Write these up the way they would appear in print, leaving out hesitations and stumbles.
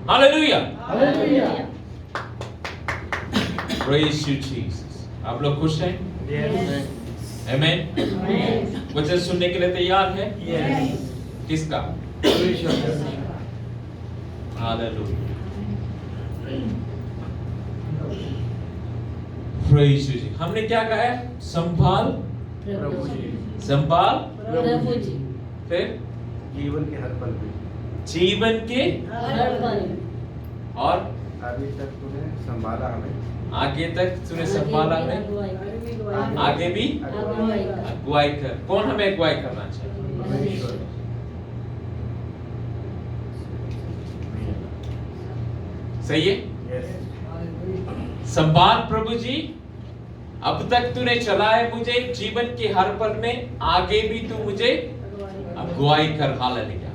Hallelujah, hallelujah. Praise you Jesus. आप लोग खुश हैं? आमीन। वचन सुनने के लिए तैयार है? किसका? Hallelujah, praise you. हमने क्या कहा है? संभाल प्रभु जी, संभाल, प्रभु जी, फिर जीवन के हर पल में जीवन के, हर पल और अभी तक तूने संभाला हमें, आगे तक तूने संभाला है, आगे भी अगुवाई कर। कौन हमें अगुवाई करना चाहिए? परमेश्वर। सही है? यस। संभाल प्रभु जी, अब तक तूने चलाया मुझे जीवन के हर पल में, आगे भी तू मुझे अगुवाई कर। हालेलुया।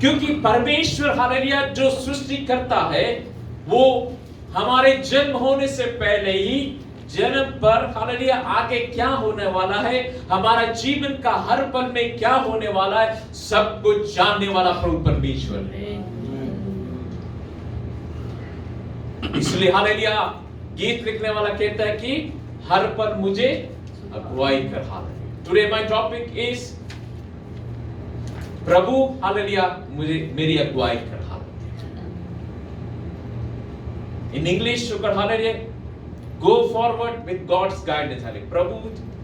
क्योंकि परमेश्वर हालेलुया जो सृष्टि करता है, वो हमारे जन्म होने से पहले ही जन्म पर हालेलुया आगे क्या होने वाला है, हमारा जीवन का हर पल में क्या होने वाला है, सब कुछ जानने वाला प्रभु परमेश्वर है। इसलिए हालेलुया गीत लिखने वाला कहता है कि हर पल मुझे अगुवाई कर। Hallelujah. Today my topic is प्रभु हालेलुया मुझे मेरी अगुवाई कर। हालेलुया। इन इंग्लिश शुक्र hallelujah, go forward with God's guidance. Hallelujah, प्रभु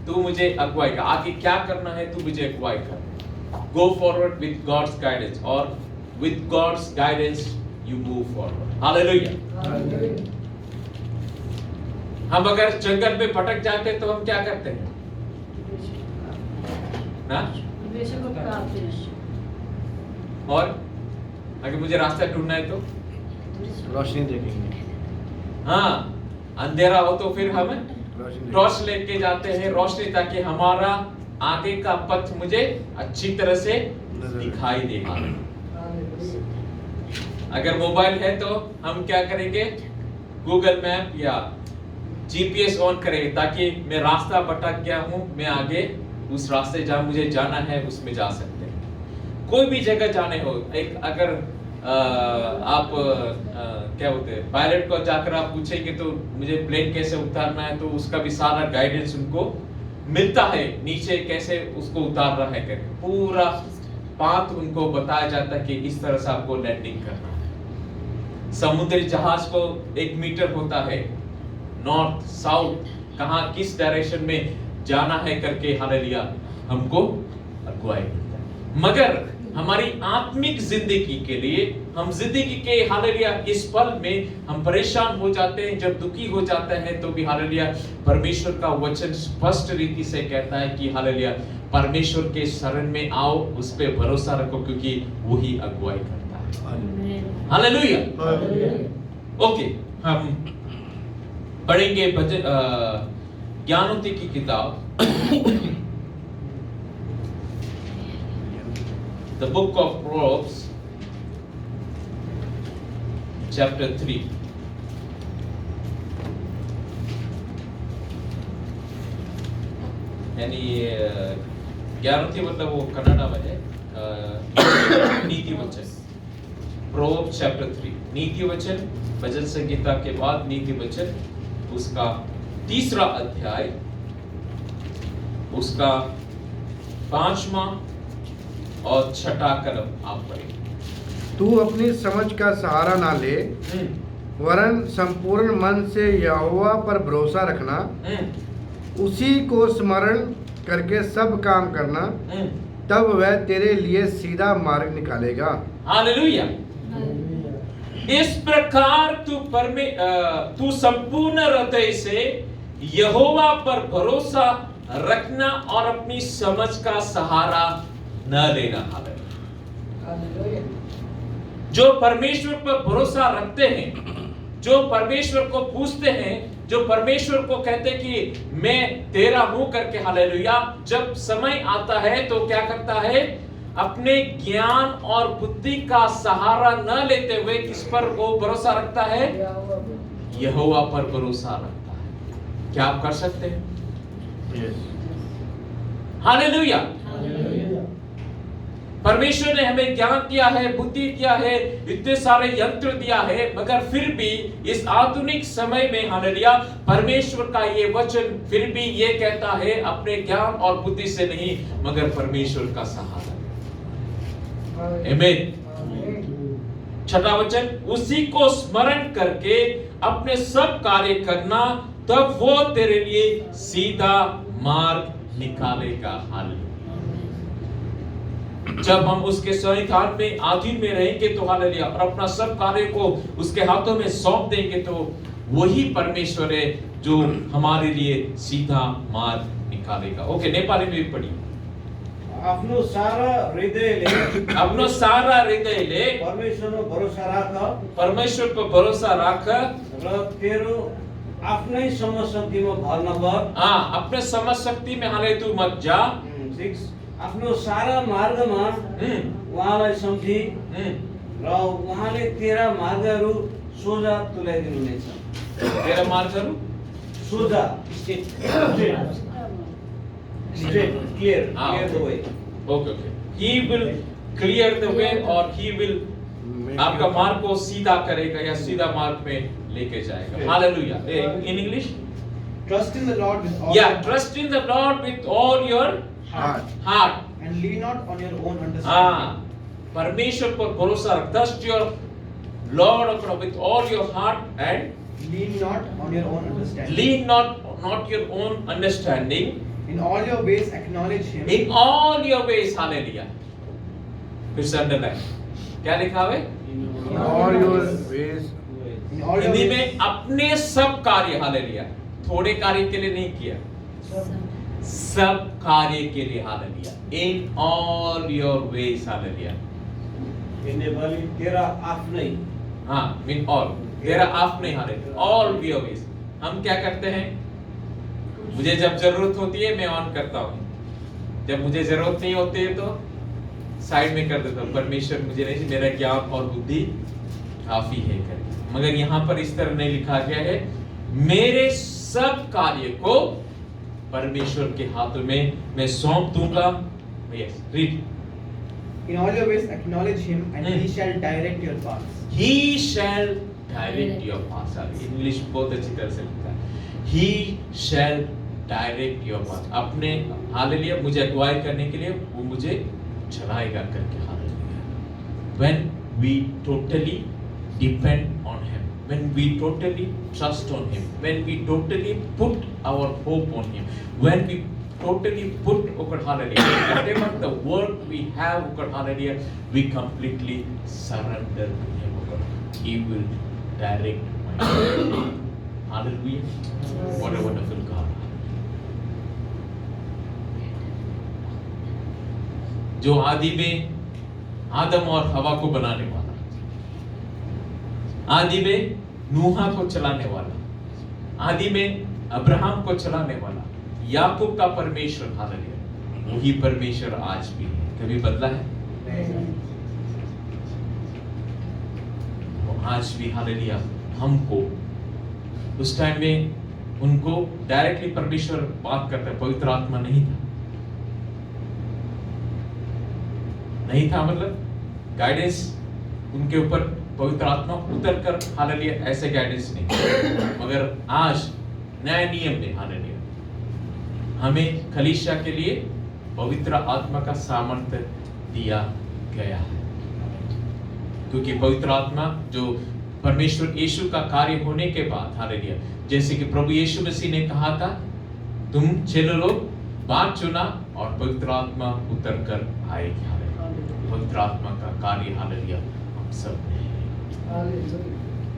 तू मुझे अगुवाई कर, आगे क्या करना है तू मुझे अगुवाई कर। Go forward with God's guidance, और with God's guidance you move forward. Hallelujah. हम अगर जंगल में भटक जाते तो हम क्या करते हैं ना? और अगर मुझे रास्ता ढूंढना है तो रोशनी देखेंगे, हाँ, अंधेरा हो तो फिर हम रोशनी टॉर्च लेके जाते हैं, रोशनी, ताकि हमारा आगे का पथ मुझे अच्छी तरह से दिखाई दे। अगर मोबाइल है तो हम क्या करेंगे? गूगल मैप या जीपीएस ऑन करेंगे, ताकि मैं रास्ता भटक गया हूं, मैं आगे उस रास्ते जहां मुझे जाना है उसमें जा सकते हैं। कोई भी जगह जाने हो, एक अगर आप क्या बोलते हैं, पायलट को जाकर आप पूछेंगे तो मुझे प्लेन कैसे उतारना है, तो उसका भी सारा गाइडेंस उनको मिलता है, नीचे कैसे उसको उतारना है करके पूरा पाथ उनको बताया जाता है कि इस तरह से आपको लैंडिंग करना है। समुद्री जहाज को 1 मीटर होता है, नॉर्थ साउथ कहां किस डायरेक्शन में जाना है करके हालेलुया हमको अगुवाई मिलता है। मगर हमारी आत्मिक जिंदगी के लिए, हम जिंदगी के हालेलुया इस पल में हम परेशान हो जाते हैं, जब दुखी हो जाते हैं, तो भी हालेलुया परमेश्वर का वचन स्पष्ट रीति से कहता है कि हालेलुया परमेश्वर के शरण में आओ, उस पे भरोसा रखो, क्योंकि वही अगुवाई करता है। हालेलुया। ओके, हम पढ़ेंगे ज्ञानोक्ति की किताब, The book of Proverbs, chapter 3. यानी ज्ञानोक्ति मतलब वो कन्नड़ा में है, नीति वचन। Proverbs chapter 3, नीति वचन, भजन संगीता के बाद नीति वचन, उसका 3रा अध्याय, उसका 5वां और 6ठा कलम आप पढ़ें। तू अपनी समझ का सहारा ना ले, वरन संपूर्ण मन से यहोवा पर भरोसा रखना, उसी को स्मरण करके सब काम करना, तब वह तेरे लिए सीधा मार्ग निकालेगा। हालेलुया। इस प्रकार तू संपूर्ण हृदय से यहोवा पर भरोसा रखना और अपनी समझ का सहारा न लेना। हालेलुया। जो परमेश्वर पर भरोसा रखते हैं, जो परमेश्वर को पूछते हैं, जो परमेश्वर को कहते हैं कि मैं तेरा हूं करके, हालेलुया, जब समय आता है तो क्या करता है? अपने ज्ञान और बुद्धि का सहारा न लेते हुए किस पर वो भरोसा रखता है? यहोवा पर भरोसा रखता है। क्या आप कर सकते हैं? हालेलुया। परमेश्वर ने हमें ज्ञान दिया है, बुद्धि दिया है, इतने सारे यंत्र दिया है, मगर फिर भी इस आधुनिक समय में हालेलुया परमेश्वर का ये वचन फिर भी ये कहता है अपने ज्ञान और बुद्धि से नहीं मगर परमेश्वर का सहारा। आमीन। छठा वचन, उसी को स्मरण करके अपने सब कार्य करना, तब वो तेरे लिए सीधा मार्ग निकालेगा। हालेलुया। जब हम उसके सन्निधान में आधीन में रहेंगे तो हालेलुया और अपना सब कार्य को उसके हाथों में सौंप देंगे तो वही परमेश्वर है जो हमारे लिए सीधा मार्ग निकालेगा। ओके, नेपाली में भी पढ़ी। आफ्नो सारा हृदयले परमेश्वरमा भरोसा राख, परमेश्वर पर भरोसा राख र तेरो आफ्नै समशक्तिमा भर नपर। हाँ, अपने समझ शक्ति में हाले तू मत जा। 6 आफ्नो सारा मार्गमा उहाँलाई सम्झी र उहाँले तेरा मार्गहरू सोझा तुल्याइदिनुहुनेछ। तेरा मार्गहरू सोझा, straight, clear the way. Okay okay, he will clear the way और he will आपका मार्ग को सीधा करेगा या सीधा मार्ग में लेके जाएगा। Hallelujah. In English, Trust in the Lord with all या your trust in the Lord with all your heart. and lean not on your own understanding. हाँ, परमेश्वर पर भरोसा रख। Trust your Lord with all your heart and Lean not on your own understanding. Lean not your own understanding. In all your ways acknowledge Him. In all your ways, hallelujah. फिर से underline, क्या लिखा है? In all your ways, In all your Hindi ways. में अपने सब कार्य, hallelujah, थोड़े कार्य के लिए नहीं किया, सब कार्य के लिए, hallelujah. In all your ways, hallelujah. In Nepali तेरा आफ्नै, हाँ, mean all, तेरा आपने, हालेलुया, all your ways। हम क्या करते हैं? मुझे जब जरूरत होती है मैं ऑन करता हूँ, जब मुझे जरूरत नहीं होती है तो साइड में कर देता हूँ। परमेश्वर मुझे नहीं, मेरा ज्ञान और बुद्धि काफी है करके। मगर यहाँ पर इस तरह नहीं लिखा गया है, मेरे सब कार्य को परमेश्वर के हाथों में मैं सौंप दूंगा। Yes, read. In all your ways acknowledge Him and He shall direct your paths. He shall direct your paths। English बहुत अच्छी तरह से लिखा है, He shall direct your paths। अपने, हालेलुया, मुझे अगुवाई करने के लिए वो मुझे चलाएगा करके। Hallelujah. When we totally depend on Him, when we totally trust on Him, when we totally put our hope on Him, when we totally put, hallelujah, whatever the work we have, hallelujah, we completely surrender to Him. He will direct my life. Hallelujah. What a wonderful God. जो आदि में आदम और हवा को बनाने वाला, आदि में नूहा को चलाने वाला, आदि में अब्राहम को चलाने वाला, याकूब का परमेश्वर, हालेलुया, वही परमेश्वर आज भी है। कभी बदला है? वो आज भी, हालेलुया, हमको उस टाइम में उनको डायरेक्टली परमेश्वर बात करता है, पवित्र आत्मा नहीं था, मतलब गाइडेंस उनके ऊपर पवित्र आत्मा उतर कर, हालेलुया, ऐसे गाइडेंस नहीं। मगर आज नया नियम में, हालेलुया, हमें कलीसिया के लिए पवित्र आत्मा का सामर्थ्य दिया गया है, क्योंकि पवित्र आत्मा जो परमेश्वर यीशु का कार्य होने के बाद, हालेलुया, जैसे कि प्रभु यीशु मसीह ने कहा था, तुम 6 लोग बात चुना और पवित्र आत्मा उतर कर आएगी। हालेलुया, पवित्र आत्मा का कार्य, हालेलुया, हम सब में है।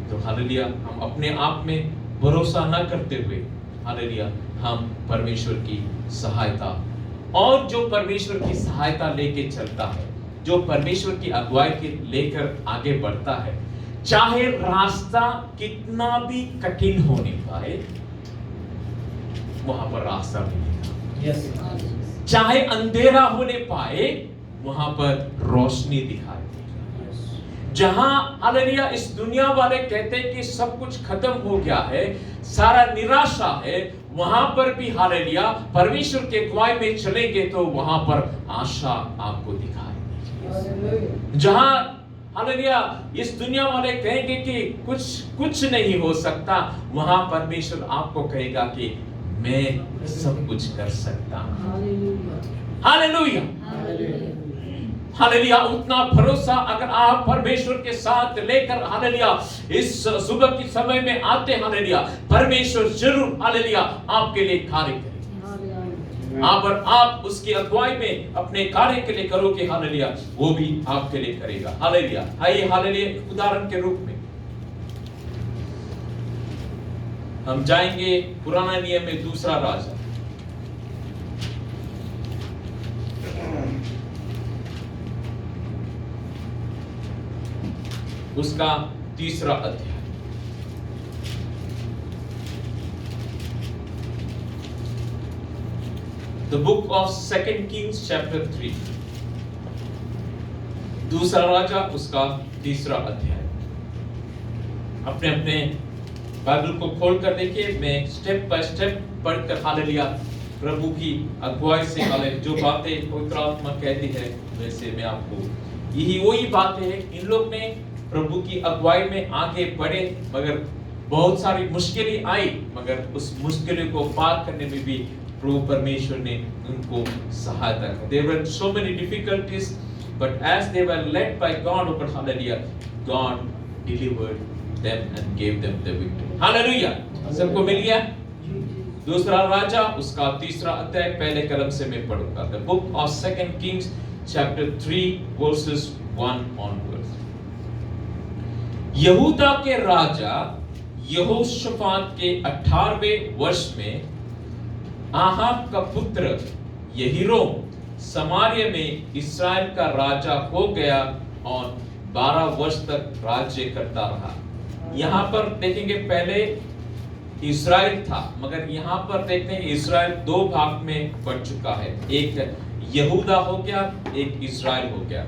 तो हालेलुया, हम अपने आप में भरोसा न करते हुए, हालेलुया, हम परमेश्वर की सहायता, और जो परमेश्वर की सहायता लेके चलता है, जो परमेश्वर की अगुवाई के लेकर आगे बढ़ता है, चाहे रास्ता कितना भी कठिन होने पाए, वहां पर रास्ता मिलेगा। चाहे अंधेरा होने पाए, वहां पर रोशनी दिखाई देगी। जहां, हालेलुया, इस दुनिया वाले कहते हैं कि सब कुछ खत्म हो गया है, सारा निराशा है, वहां पर भी, हालेलुया, परमेश्वर के अगुवाई में चलेंगे तो वहां पर आशा आपको दिखाई देगी। जहां हालेलुया इस दुनिया वाले कहेंगे कि कुछ नहीं हो सकता, वहां परमेश्वर आपको कहेगा कि मैं सब कुछ कर सकता हूं। Hallelujah hallelujah. उतना भरोसा अगर आप परमेश्वर के साथ लेकर हालेलुया इस सुबह के समय में आते, हालेलुया परमेश्वर जरूर हालेलुया आपके लिए कार्य करेगा। आप उसकी अगुवाई में अपने कार्य के लिए करोगे, हालेलुया वो भी आपके लिए करेगा। हालेलुया। आइए हालेलुया उदाहरण के रूप में हम जाएंगे पुराना नियम में दूसरा राजा, उसका तीसरा अध्याय। The book of 2 Kings chapter 3, दूसरा राजा उसका तीसरा अध्याय। अपने अपने बाइबल को खोल कर देखिए, मैं स्टेप बाय स्टेप पढ़कर हालेलुया प्रभु की अगुवाई से हालेलुया जो बातें पवित्र आत्मा कहती है वैसे मैं आपको यही वही बातें हैं। इन लोग ने प्रभु की अगुवाई में आगे बढ़े, मगर बहुत सारी मुश्किलें आई, मगर उस मुश्किलों को पार करने में भी प्रभु परमेश्वर ने उनको सहायता की। There were so many difficulties, but as they were led by God, oh hallelujah, God delivered them and gave them the victory. Hallelujah. सबको मिल गया? दूसरा राजा उसका तीसरा अध्याय पहले कलम से मैं पढ़ूंगा। The book of 2 Kings chapter 3 verses 1 onwards. यहूदा के राजा यहोशाफात के 18वें वर्ष में आहाब का पुत्र यहीरोम समार्य में इस्राएल का राजा हो गया और 12 वर्ष तक राज्य करता रहा। यहाँ पर देखेंगे पहले इस्राएल था, मगर यहाँ पर देखते हैं इस्राएल दो भाग में बढ़ चुका है, एक यहूदा हो गया, एक इस्राएल हो गया।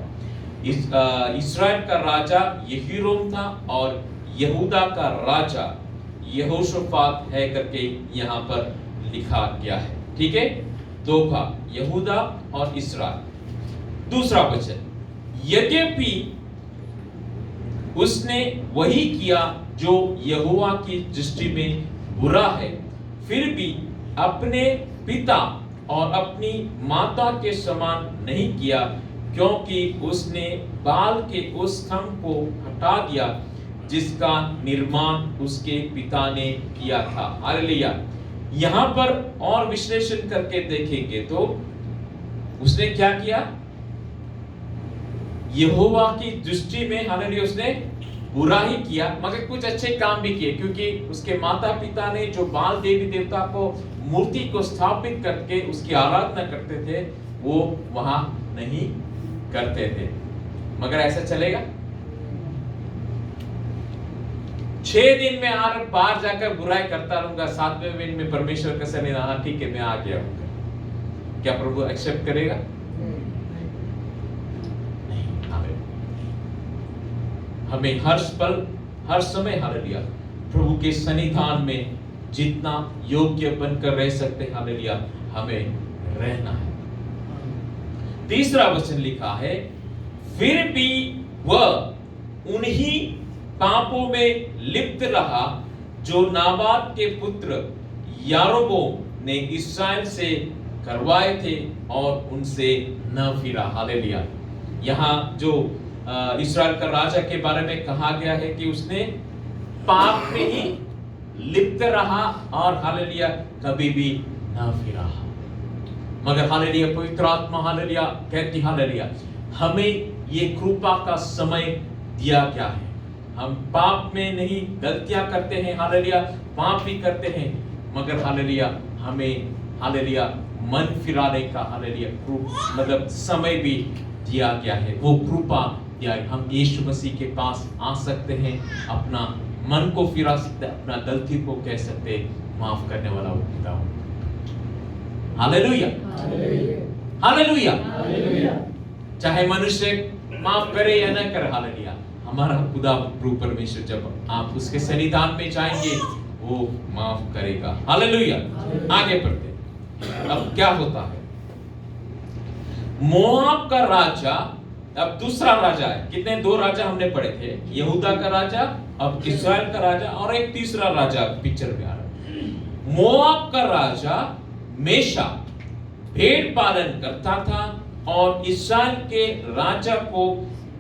इस्राएल का राजा यहीरोम था और यहूदा का राजा यहोशाफात है करके यहाँ पर लिखा गया है। ठीक है, दो भाग यहूदा और इस्राएल। दूसरा वचन, यद्यपि उसने वही किया जो यहोवा की दृष्टि में बुरा है, फिर भी अपने पिता और अपनी माता के समान नहीं किया, क्योंकि उसने बाल के उस स्तंभ को हटा दिया जिसका निर्माण उसके पिता ने किया था। हालेलुया। यहाँ पर और विश्लेषण करके देखेंगे तो उसने क्या किया, यहोवा की दृष्टि में हालेलुया उसने बुरा ही किया, मगर कुछ अच्छे काम भी किए, क्योंकि उसके माता पिता ने जो बाल देवी देवता को मूर्ति को स्थापित करके उसकी आराधना करते थे वो वहां नहीं करते थे। मगर ऐसा चलेगा? 6 दिन में बाहर जाकर बुराई करता रहूंगा, 7वें दिन में परमेश्वर का सन्निधान, ठीक है मैं आ गया हूं, क्या प्रभु एक्सेप्ट करेगा? नहीं। हमें हर पल हर समय हालेलुया प्रभु के सन्निधान में जितना योग्य बनकर रह सकते हैं हालेलुया हमें रहना है। तीसरा वचन लिखा है, फिर भी वह उन्हीं पापों में लिप्त रहा जो नाबात के पुत्र यारोबोम ने इस्राएल से करवाए थे और उनसे न फिरा। हालेलुया। यहाँ जो इस्राएल का राजा के बारे में कहा गया है कि उसने पाप में ही लिप्त रहा और हालेलुया कभी भी न फिरा। मगर हालेलुया पवित्र आत्मा हालेलुया कहती हालेलुया हमें ये कृपा का समय दिया गया है। हम पाप में नहीं, गलतियां करते हैं हालेलुया, पाप भी करते हैं, मगर हालेलुया हमें हालेलुया मन फिराने का हालेलुया मतलब समय भी दिया गया है। वो कृपा दिया है, हम यीशु मसीह के पास आ सकते हैं, अपना मन को फिरा सकते हैं, अपना गलती को कह सकते हैं, माफ करने वाला वो पिता हूं। Hallelujah hallelujah. चाहे मनुष्य माफ करे या न करे हालेलुया, हमारा खुदा प्रभु परमेश्वर जब आप उसके सन्निधान में जाएंगे वो माफ करेगा। हालेलुया। आगे बढ़ते। अब क्या होता है, मोआब का राजा अब दूसरा राजा है। कितने? 2 राजा हमने पढ़े थे, यहूदा का राजा, अब इस्राएल का राजा, और एक तीसरा राजा पिक्चर में आ रहा है। मोआब का राजा मेशा भेड़ पालन करता था और इस्राएल के राजा को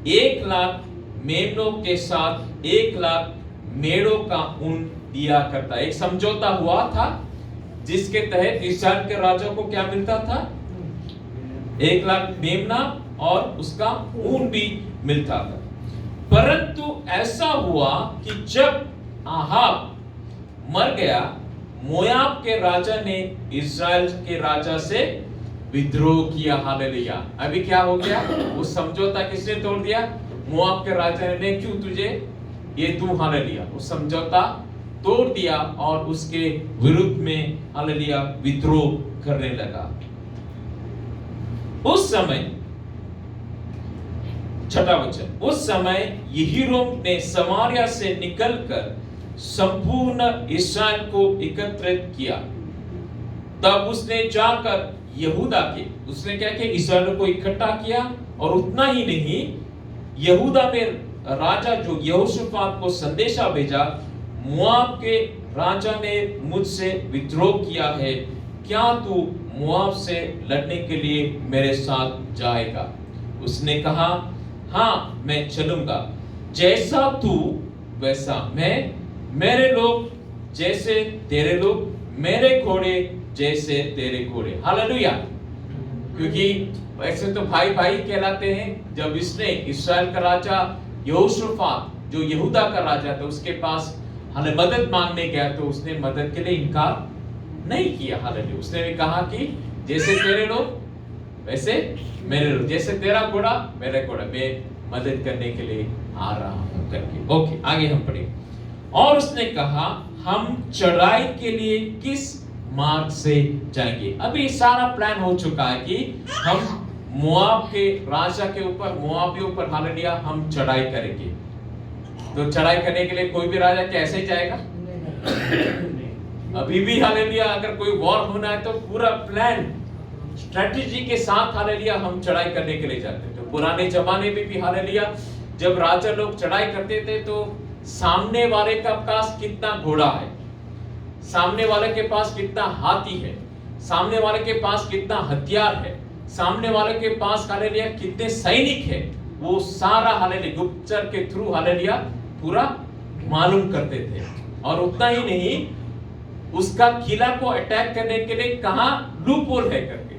1,00,000 मेमनों के साथ 1,00,000 मेढ़ों का ऊन दिया करता। एक समझौता हुआ था जिसके तहत इस्राएल के राजा को क्या मिलता था? 1,00,000 मेमना और उसका ऊन भी मिलता था। परंतु ऐसा हुआ कि जब आहाब मर गया, मोआब के राजा ने इस्राएल के राजा से विद्रोह किया। हालेलुया। अभी क्या हो गया? वो समझौता किसने तोड़ दिया? मोआब के राजा ने। क्यों तुझे ये तू हालेलुया वो समझौता तोड़ दिया और उसके विरुद्ध में हालेलुया विद्रोह करने लगा। उस समय 6वां वचन, उस समय यहीरोम ने समारिया से निकलकर संपूर्ण इस्राएल को एकत्रित किया। तब उसने जाकर यहूदा के, उसने क्या किया? इस्राएल को इकट्ठा किया। और उतना ही नहीं, यहूदा में राजा जो यहोशापात को संदेशा भेजा, मोआब के राजा ने मुझसे विद्रोह किया है, क्या तू मोआब से लड़ने के लिए मेरे साथ जाएगा? उसने कहा, हाँ मैं चलूंगा, जैसा तू वैसा मैं, मेरे लोग जैसे तेरे लोग, मेरे घोड़े जैसे तेरे घोड़े। हालेलुया। क्योंकि ऐसे तो भाई भाई कहलाते हैं। जब इसने इस्राएल का राजा यहोशापात जो यहूदा का राजा था उसके पास हमें मदद मांगने गया, तो उसने मदद के लिए इनकार नहीं किया। हालेलुया। उसने भी कहा कि जैसे तेरे लोग वैसे मेरे लोग, जैसे तेरा घोड़ा मेरा घोड़ा, मैं मदद करने के लिए आ रहा हूं करके। ओके, आगे हम पढ़ेंगे। और उसने कहा, हम चढ़ाई के लिए किस मार्ग से जाएंगे? अभी सारा प्लान हो चुका है कि हम मोआब के राजा के ऊपर, मोआबियों पर हालेलुया हम चढ़ाई करेंगे। तो चढ़ाई करने के लिए कोई भी राजा कैसे जाएगा? अभी भी हालेलुया अगर कोई वॉर होना है तो पूरा प्लान स्ट्रेटजी के साथ हालेलुया हम चढ़ाई करने के लिए जाते थे। पुराने जमाने में भी हालेलुया जब राजा लोग चढ़ाई करते थे तो सामने वाले का पास कितना घोड़ा है, सामने वाले के पास कितना हाथी है, सामने वाले के पास कितना हथियार है, सामने वाले के पास हालेलुया कितने सैनिक है, वो सारा हालेलुया गुप्तचर के थ्रू हालेलुया पूरा मालूम करते थे। और उतना ही नहीं, उसका किला को अटैक करने के लिए कहां लूप होल है करके,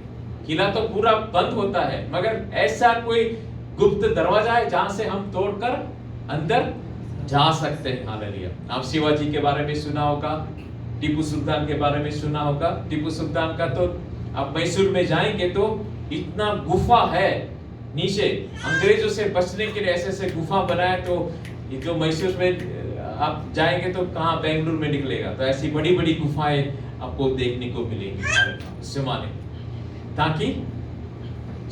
किला तो पूरा बंद होता है, मगर ऐसा कोई गुप्त दरवाजा है जहां से हम तोड़कर अंदर जा सकते हैं। हालेलुया। आप शिवाजी के बारे में सुना होगा, टीपू सुल्तान के बारे में सुना होगा। टीपू सुल्तान का तो आप मैसूर में जाएंगे तो इतना गुफा है नीचे, अंग्रेजों से बचने के लिए ऐसे ऐसे गुफा बनाया। तो ये जो मैसूर में आप जाएंगे तो कहाँ बेंगलुरु में निकलेगा, तो ऐसी बड़ी बड़ी गुफाएं आपको देखने को मिलेंगी उस जमाने में, ताकि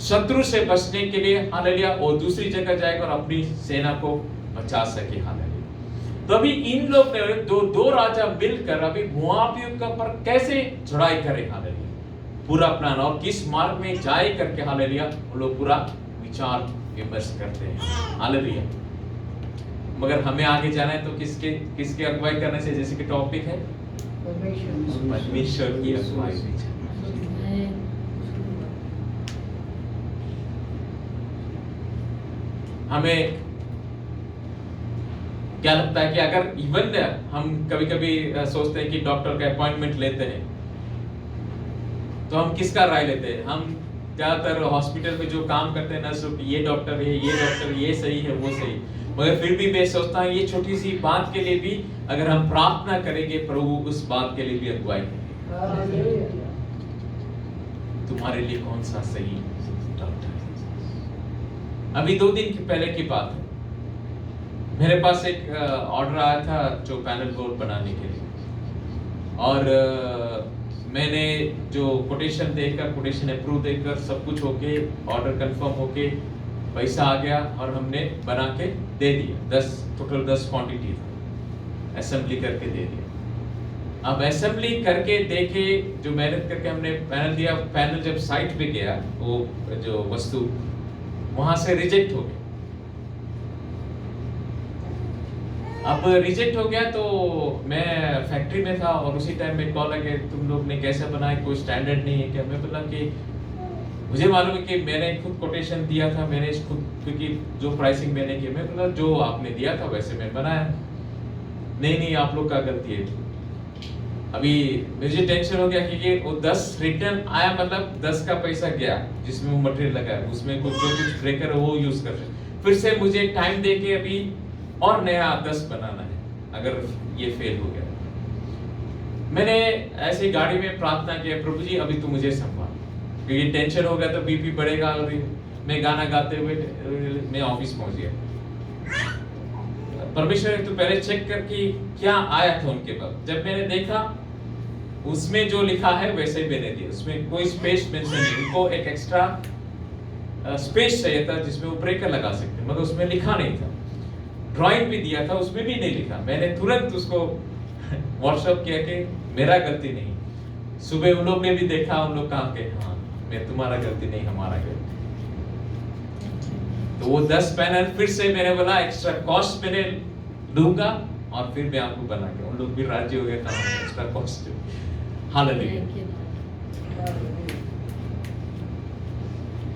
शत्रु से बचने के लिए हालेलुया वो दूसरी जगह जाएगा और अपनी सेना को बचा सके। हालेलुया। तो अभी इन लोग ने दो राजा मिलकर अभी मोआबियों के ऊपर कैसे चढ़ाई करे, हालेलुया पूरा प्लान, और किस मार्ग में जाए करके हालेलुया वो लोग पूरा विचार विमर्श करते हैं। हालेलुया। मगर हमें आगे जाना है तो किसके अगुवाई करने से, जैसे कि टॉपिक है परमेश्वर की अगुवाई। हमें क्या लगता है कि अगर इवन हम कभी कभी सोचते हैं कि डॉक्टर का अपॉइंटमेंट लेते हैं तो हम किसका राय लेते हैं? हम ज्यादातर हॉस्पिटल में जो काम करते हैं नर्स, ये डॉक्टर है, ये डॉक्टर, ये सही है, वो सही। मगर फिर भी मैं सोचता हूँ ये छोटी सी बात के लिए भी अगर हम प्रार्थना करेंगे, प्रभु उस बात के लिए भी अगुवाई करेंगे। तुम्हारे लिए कौन सा सही डॉक्टर है? अभी 2 दिन पहले की बात है, मेरे पास एक ऑर्डर आया था जो पैनल बोर्ड बनाने के लिए, और मैंने जो कोटेशन देकर, कोटेशन अप्रूव देकर सब कुछ होके, ऑर्डर कंफर्म होके, पैसा आ गया और हमने बना के दे दिया। टोटल 10 क्वांटिटी था, असेंबली करके दे दिया। अब असेंबली करके देखे, जो मेहनत करके हमने पैनल दिया, पैनल जब साइट पे गया, वो जो वस्तु वहां से रिजेक्ट हो गया। अब रिजेक्ट हो गया तो मैं फैक्ट्री में था और उसी टाइम में कॉल आ गया, तुम लोग ने कैसे बनाया, कोई स्टैंडर्ड नहीं है क्या? मैं बोला कि मुझे मालूम है कि मैंने खुद कोटेशन दिया था, मैंने खुद, क्योंकि जो प्राइसिंग मैंने की, मैं बोला जो आपने दिया था वैसे मैं बनाया। नहीं आप लोग का गलती है। अभी मुझे टेंशन हो गया क्योंकि वो 10 रिटर्न आया, मतलब 10 का पैसा गया जिसमें वो मटेरियल लगा है, उसमें कुछ जो कुछ ब्रेकर है वो यूज कर रहे। फिर से मुझे टाइम दे के अभी और नया 10 बनाना है अगर ये फेल हो गया। मैंने ऐसी गाड़ी में प्रार्थना किया, प्रभु जी अभी तू मुझे संभाल, क्योंकि टेंशन हो गया तो बीपी बढ़ेगा। और मैं गाना गाते हुए मैं ऑफिस पहुंच गया। परमेश्वर ने तो पहले चेक कर कि क्या आया था उनके पास। जब मैंने देखा उसमें जो लिखा है वैसे ही मैंने दिया, उसमें कोई स्पेस मेंशन नहीं। उनको एक एक्स्ट्रा स्पेस चाहिए था जिसमें वो ब्रेकर लगा सकते, मगर उसमें लिखा नहीं था। ड्राइंग भी दिया था, उसमें भी नहीं लिखा। मैंने तुरंत उसको व्हाट्सएप किया कि मेरा गलती नहीं। सुबह उन लोग ने भी देखा, उन लोग कहा कि हाँ मैं तुम्हारा गलती नहीं, हमारा गलती। तो वो 10 पैनल फिर से मैंने बोला एक्स्ट्रा कॉस्ट मैंने लूंगा और फिर मैं आपको बना के, उन लोग भी राजी हो गए था एक्स्ट्रा कॉस्ट। हालेलुया।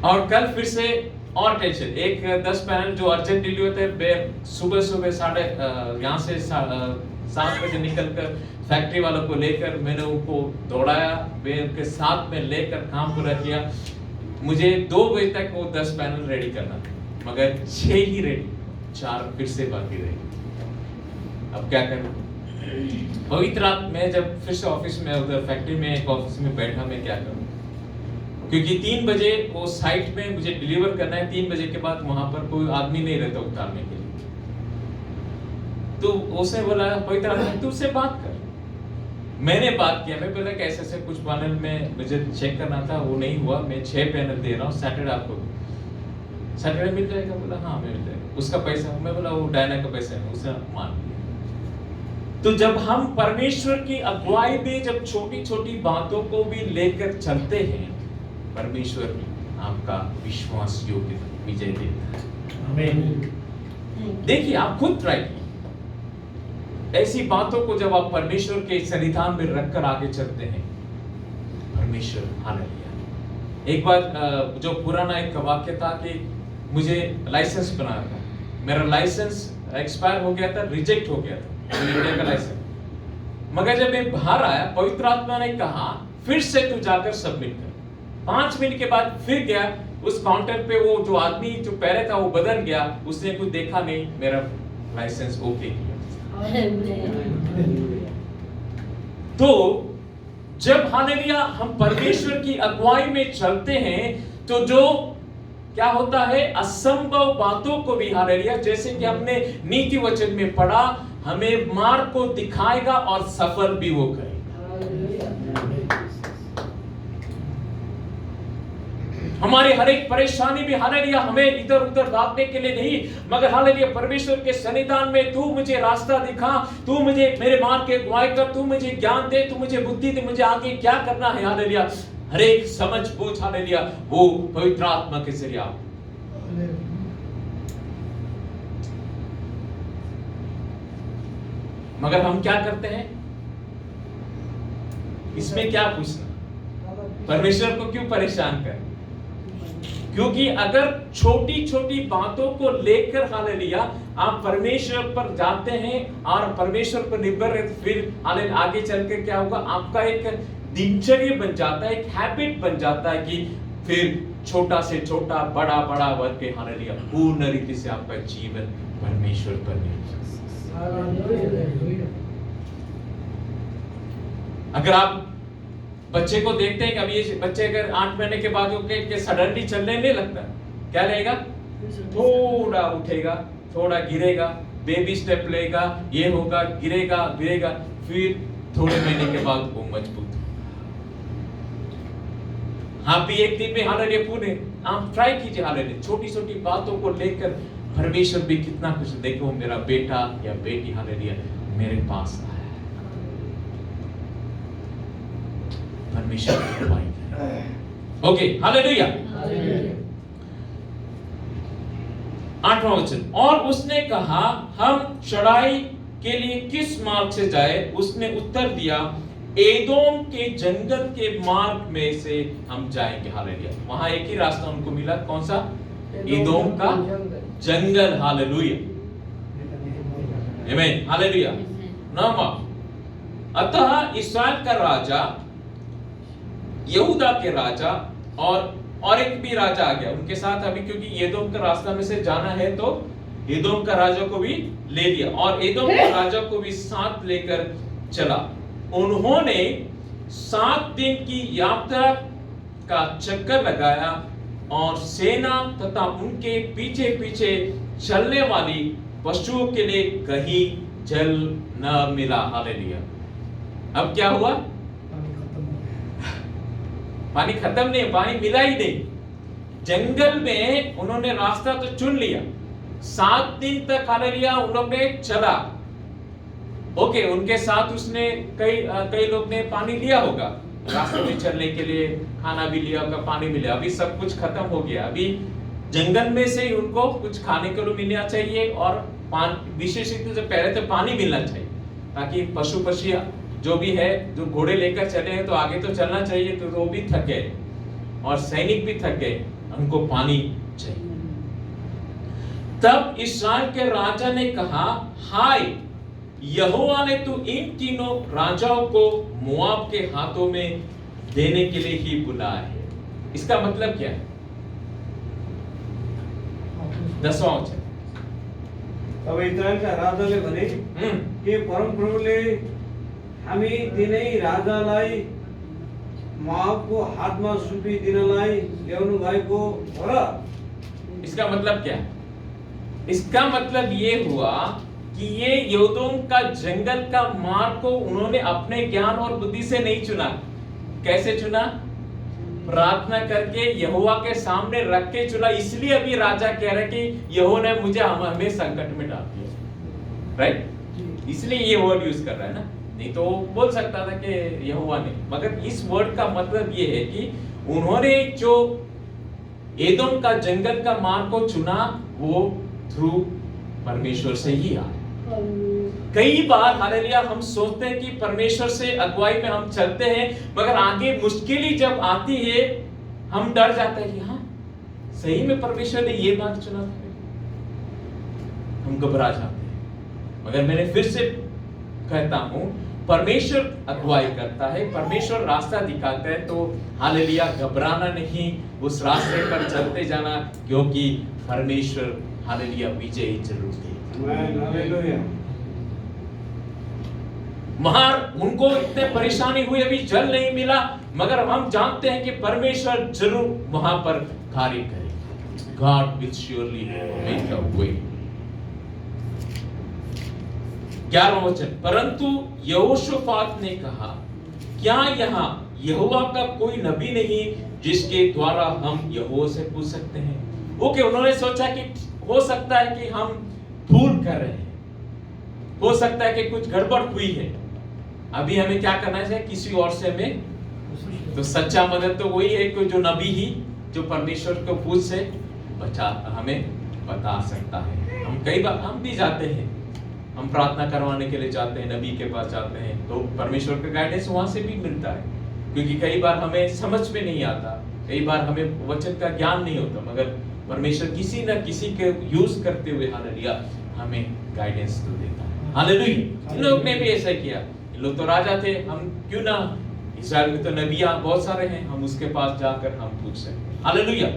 और कल फिर से और टेंशन, एक 10 पैनल जो अर्जेंट डिलीवरी होते हैं, सुबह साढ़े यहाँ से 7 बजे निकलकर फैक्ट्री वालों को लेकर मैंने उनको दौड़ाया, मैं उनके साथ में लेकर काम पूरा किया। मुझे 2 बजे तक वो 10 पैनल रेडी करना था, मगर 6 ही रेडी, 4 फिर से बाकी रहे। अब क्या करूं? पवित्र रात में जब फिर से ऑफिस में, उधर फैक्ट्री में एक ऑफिस में बैठा, मैं क्या करूं? क्योंकि 3 बजे वो साइट में मुझे डिलीवर करना है, 3 बजे के बाद वहां पर कोई आदमी नहीं रहता उतारने के लिए। तो उसने बोला पवित्र आत्मा तू उससे बात कर। मैंने बात किया, मैं बोला कि ऐसे कुछ पैनल में मुझे चेक करना था, वो नहीं हुआ, मैं 6 पैनल दे रहा हूँ, सैटरडे आपको सैटरडे मिल जाएगा? बोला हाँ मिल जाएगा। उसका पैसा, मैं बोला वो डायना का पैसा है, उसने मान लिया। तो जब हम परमेश्वर की अगुवाई में जब छोटी छोटी बातों को भी लेकर चलते हैं, परमेश्वर आपका विश्वास योग्य विजय देता है। आमीन। देखिए आप खुद ट्राई कीजिए, ऐसी बातों को जब आप परमेश्वर के सन्निधान में रखकर आगे चलते हैं, परमेश्वर हालेलुया। एक बार जो पुराना एक वाक्य था कि मुझे लाइसेंस बनाना था, मेरा लाइसेंस एक्सपायर हो गया था, रिजेक्ट हो गया था इंडिया का लाइसेंस। मगर जब मैं बाहर आया, पवित्र आत्मा ने कहा फिर से तू जाकर सबमिट कर। 5 मिनट के बाद फिर गया उस काउंटर पे, वो जो आदमी जो पहले था वो बदल गया, उसने कुछ देखा नहीं, मेरा लाइसेंस ओके किया। तो जब हालेलुया हम परमेश्वर की अगुवाई में चलते हैं तो जो क्या होता है, असंभव बातों को भी हालेलुया, जैसे कि हमने नीति वचन में पढ़ा, हमें मार्ग को दिखाएगा और सफल भी वो करेगा। हमारी हर एक परेशानी भी हालेलुया हमें इधर उधर भागने के लिए नहीं, मगर हालेलुया परमेश्वर के सन्निधान में तू मुझे रास्ता दिखा, तू मुझे मेरे मार्ग के अगुवाई कर, तू मुझे ज्ञान दे, तू मुझे बुद्धि दे, मुझे आगे क्या करना है। हालेलुया हर एक समझ बूझ हालेलुया वो पवित्र आत्मा के जरिए। मगर हम क्या करते हैं, इसमें क्या पूछना, परमेश्वर को क्यों परेशान कर? क्योंकि अगर छोटी छोटी बातों को लेकर हालेलुया आप परमेश्वर पर जाते हैं और परमेश्वर पर निर्भर रहते, फिर हालेलुया आगे चलकर क्या होगा, आपका एक दिनचर्या बन जाता है, एक हैबिट बन जाता है कि फिर छोटा से छोटा बड़ा बड़ा वर्ग के हालेलुया पूर्ण रीति से आपका जीवन परमेश्वर पर निर्भर। अगर आप बच्चे को देखते हैं कि अभी ये बच्चे अगर 8 महीने के बाद के सडनली चलने नहीं लगता, क्या रहेगा, थोड़ा उठेगा, थोड़ा गिरेगा, बेबी स्टेप लेगा, ये होगा, गिरेगा गिरेगा, फिर थोड़े महीने के बाद वो मजबूत। हाँ भी एक दिन में हालेलुया पूरे आप ट्राई कीजिए, हालेलुया छोटी छोटी बातों को लेकर परमेश्वर भी कितना कुछ, देखो मेरा बेटा या बेटी हालेलुया मेरे पास आया, परमेश्वर की अगुवाई। Okay hallelujah. 8वां वचन, और उसने कहा हम चढ़ाई के लिए किस मार्ग से जाए? उसने उत्तर दिया, एदोम के जंगल के मार्ग में से हम जाएंगे। हालेलुया। वहां एक ही रास्ता उनको मिला, कौन सा? एदोम का जंगल। हालेलुया, आमीन, हालेलुया। अतः इस्राएल का राजा, यहूदा के राजा और एक भी राजा आ गया उनके साथ अभी, क्योंकि एदोम का रास्ता में से जाना है तो एदोम का राजा को भी ले लिया और एदोम के राजा को भी साथ लेकर चला। उन्होंने 7 दिन की यात्रा का चक्कर लगाया और सेना तथा उनके पीछे पीछे चलने वाली पशुओं के लिए कहीं जल न मिला। हालेलुया। अब क्या हुआ? पानी खत्म नहीं, पानी मिला ही नहीं। जंगल में उन्होंने रास्ता तो चुन लिया, 7 दिन तक हालेलुया उन्होंने चला। ओके, उनके साथ उसने कई लोग ने पानी लिया होगा रास्ते में चलने के लिए, खाना भी लिया होगा, पानी भी लिया। अभी सब कुछ खत्म हो गया, अभी जंगल में से ही उनको कुछ खाने को मिलना चाहिए और विशेष रूप से पहले तो पानी मिलना चाहिए, ताकि पशु पक्षी जो भी है, जो घोड़े लेकर चले हैं तो आगे तो चलना चाहिए, तो वो भी थक गए और सैनिक भी थक गए, उनको पानी चाहिए। तब इस्राएल के राजा ने कहा, हाय, यहोवा ने तो इन तीनों राजाओं को मोआब के हाथों में देने के लिए ही बुलाया है। इसका मतलब क्या है? 10वां वचन। अब इस्राएलका राजाले भने के परमप्रभुले हामी तिनै राजालाई मोआबको हातमा सुम्पिदिनलाई ल्याउनु भएको हो र? इसका मतलब क्या है? इसका मतलब ये हुआ कि ये एदोम का जंगल का मार्ग को उन्होंने अपने ज्ञान और बुद्धि से नहीं चुना। कैसे चुना? प्रार्थना करके यहोवा के सामने रख के चुना। इसलिए अभी राजा कह रहे कि यहोवा ने मुझे हमें संकट में डाल दिया, राइट? इसलिए ये वर्ड यूज कर रहा है ना, नहीं तो बोल सकता था कि यहोवा ने। मगर इस वर्ड का मतलब ये है कि उन्होंने जो एदोम का जंगल का मार्ग को चुना वो थ्रू परमेश्वर से ही आया। कई बार हालेलुया हम सोचते हैं कि परमेश्वर से अगुवाई में हम चलते हैं, मगर आगे मुश्किलें जब आती है हम डर जाते हैं कि हाँ सही में परमेश्वर ने ये बात चुना था, हम घबरा जाते हैं। मगर मैंने फिर से कहता हूं, परमेश्वर अगुवाई करता है, परमेश्वर रास्ता दिखाता है, तो हालेलुया घबराना नहीं, उस रास्ते पर चलते जाना, क्योंकि परमेश्वर हालेलुया विजयी जरूर थे। हालेलुया। महार उनको इतने परेशानी हुई, अभी जल नहीं मिला, मगर हम जानते हैं कि परमेश्वर जरूर वहां पर कार्य करेगा। God will surely make a way। 11वां वचन, परंतु यहोशाफात ने कहा, क्या यहाँ यहोवा का कोई नबी नहीं जिसके द्वारा हम यहोवा से पूछ सकते हैं? ओके, उन्होंने सोचा कि हो सकता है कि हम भूल कर रहे हैं, हो सकता है कि कुछ गड़बड़ हुई है, अभी हमें क्या करना चाहिए? किसी और से हमें, तो सच्चा मदद तो वही है कि जो नबी ही जो परमेश्वर को पूछ से बचा हमें बता सकता है। हम कई बार हम भी जाते हैं, हम प्रार्थना करवाने के लिए जाते हैं, नबी के पास जाते हैं, तो परमेश्वर का गाइडेंस वहां से भी मिलता है, क्योंकि कई बार हमें समझ में नहीं आता, कई बार हमें वचन का ज्ञान नहीं होता, मगर परमेश्वर किसी न किसी के यूज करते हुए हालेलुया हमें गाइडेंस तो देता है। हालेलुया। इन लोग ने भी ऐसा किया, इन लोग तो राजा थे, हम क्यों ना, इस्राएल में तो नबियां बहुत सारे हैं, हम उसके पास जाकर हम पूछ सकते। हालेलुया।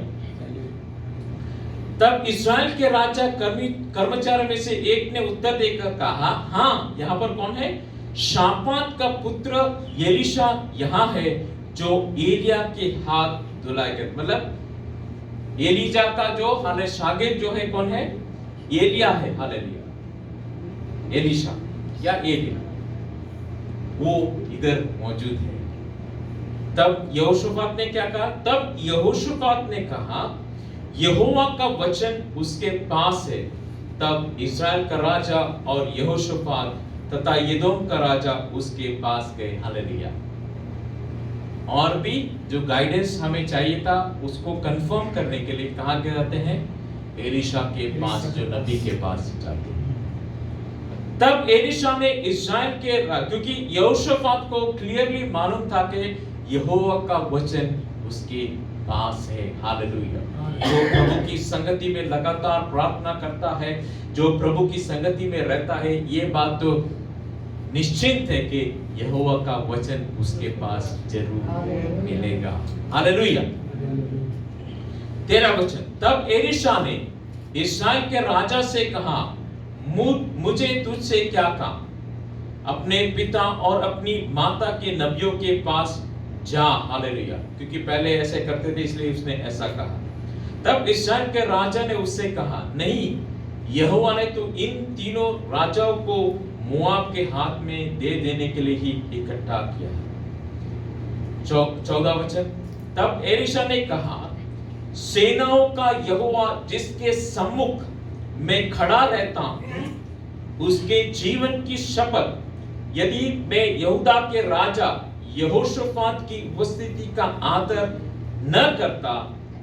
तब इस्राएल के राजा कर्मचारी में से एक ने उत्तर देकर कहा, हाँ, यहाँ पर कौन है? शापात का पुत्र एलीशा यहाँ है, जो एलिया के हाथ धुलाएगा। मतलब एलीजा का जो हाले शागिर्द जो है कौन है? एलिया है। हालेलुया। एलीशा या एलिया वो इधर मौजूद है। तब यहोशाफात ने क्या कहा? तब यहोशाफात ने कहा, यहोवा का वचन उसके पास है। तब इस्राएल का राजा और यहोशाफात तथा एदोम का राजा उसके पास गए। हालेलुया। और भी जो गाइडेंस हमें चाहिए था उसको कंफर्म करने के लिए कहाँ गए जाते हैं? एलिशा के पास, जो नबी के पास जाते हैं। तब एलिशा ने इस्राएल के, क्योंकि यहोशापात को क्लियरली मालूम था कि यहोवा का वचन उसके पास है। हालेलुया। जो प्रभु की संगति में लगातार प्रार्थना करता है, जो प्रभु की संगति में रहता है, ये बात तो निश्चित है कि यहोवा का वचन उसके पास जरूर मिलेगा। हालेलुया। 13 वचन, तब एलिशा ने इस्राएल के राजा से कहा, मुझे तुझसे क्या काम, अपने पिता और अपनी माता के नबियों के पास जा। हालेलुया। क्योंकि पहले ऐसे करते थे, इसलिए उसने ऐसा कहा। तब इस्राएल के राजा ने उससे कहा, नहीं, यहोवा ने तो इन तीनों राजाओं को मोआब के हाथ में दे देने के लिए ही इकट्ठा किया है। 14 वचन, तब एलिशा ने कहा, सेनाओं का यहोवा जिसके सम्मुख मैं खड़ा रहता हूं, उसके जीवन की शपथ, यदि मैं यहूदा के राजा यहोशापात की उपस्थिति का आदर न करता,